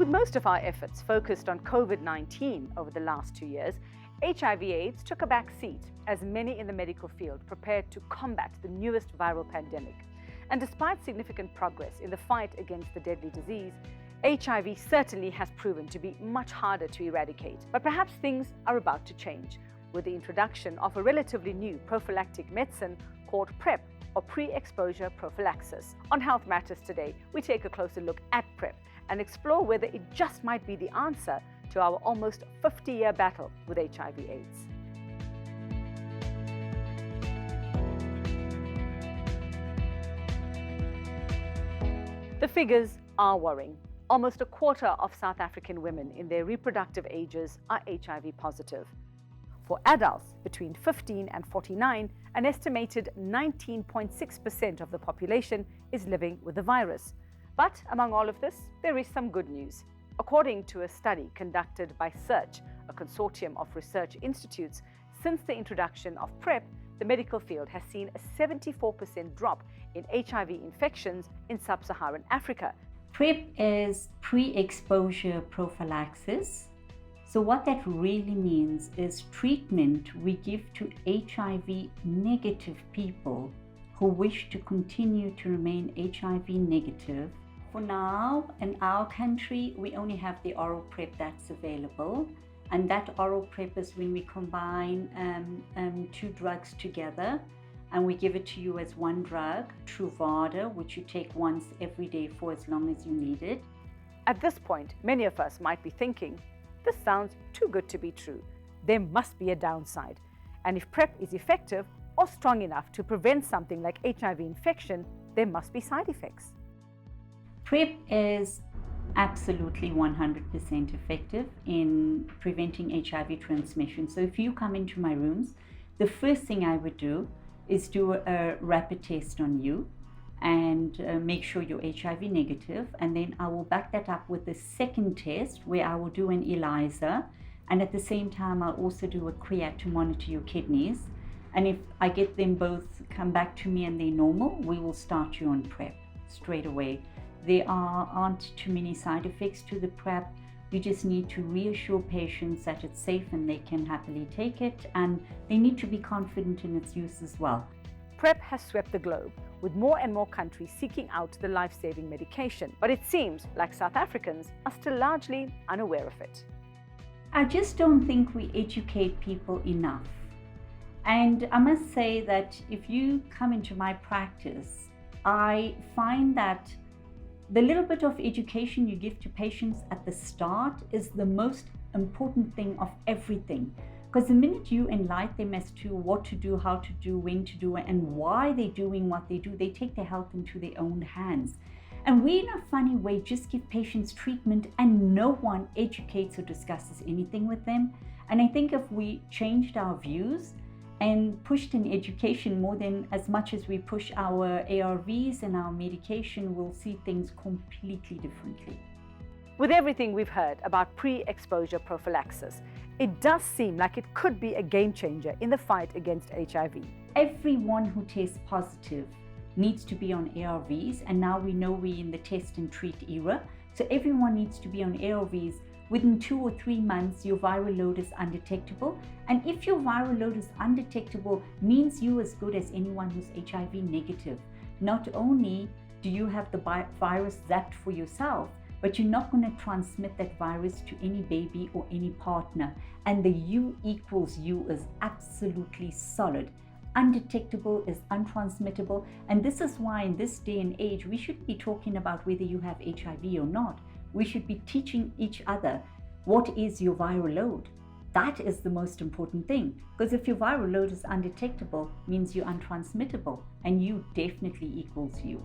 With most of our efforts focused on COVID-19 over the last 2 years, HIV/AIDS took a back seat as many in the medical field prepared to combat the newest viral pandemic. And despite significant progress in the fight against the deadly disease, HIV certainly has proven to be much harder to eradicate. But perhaps things are about to change with the introduction of a relatively new prophylactic medicine called PrEP, or pre-exposure prophylaxis. On Health Matters today, we take a closer look at PrEP and explore whether it just might be the answer to our almost 50-year battle with HIV/AIDS. The figures are worrying. Almost a quarter of South African women in their reproductive ages are HIV positive. For adults between 15 and 49, an estimated 19.6% of the population is living with the virus. But among all of this, there is some good news. According to a study conducted by SEARCH, a consortium of research institutes, since the introduction of PrEP, the medical field has seen a 74% drop in HIV infections in sub-Saharan Africa. PrEP is pre-exposure prophylaxis. So what that really means is treatment we give to HIV negative people who wish to continue to remain HIV negative. For now, in our country, we only have the oral PrEP that's available. And that oral PrEP is when we combine two drugs together and we give it to you as one drug, Truvada, which you take once every day for as long as you need it. At this point, many of us might be thinking, this sounds too good to be true. There must be a downside. And if PrEP is effective or strong enough to prevent something like HIV infection, there must be side effects. PrEP is absolutely 100% effective in preventing HIV transmission. So if you come into my rooms, the first thing I would do is do a rapid test on you and make sure you're HIV negative. And then I will back that up with a second test where I will do an ELISA. And at the same time, I'll also do a creat to monitor your kidneys. And if I get them both come back to me and they're normal, we will start you on PrEP straight away. There aren't too many side effects to the PrEP. You just need to reassure patients that it's safe and they can happily take it, and they need to be confident in its use as well. PrEP has swept the globe, with more and more countries seeking out the life-saving medication. But it seems like South Africans are still largely unaware of it. I just don't think we educate people enough. And I must say that if you come into my practice, I find that the little bit of education you give to patients at the start is the most important thing of everything. Because the minute you enlighten them as to what to do, how to do, when to do it, and why they're doing what they do, they take their health into their own hands. And we, in a funny way, just give patients treatment and no one educates or discusses anything with them. And I think if we changed our views and pushed in education more than as much as we push our ARVs and our medication, we'll see things completely differently. With everything we've heard about pre-exposure prophylaxis, it does seem like it could be a game changer in the fight against HIV. Everyone who tests positive needs to be on ARVs, and now we know we're in the test and treat era. So everyone needs to be on ARVs. Within 2 or 3 months, your viral load is undetectable. And if your viral load is undetectable, means you're as good as anyone who's HIV negative. Not only do you have the virus zapped for yourself, but you're not going to transmit that virus to any baby or any partner. And the U equals U is absolutely solid. Undetectable is untransmittable. And this is why in this day and age, we shouldn't be talking about whether you have HIV or not. We should be teaching each other what is your viral load. That is the most important thing. Because if your viral load is undetectable, means you're untransmittable, and U definitely equals U.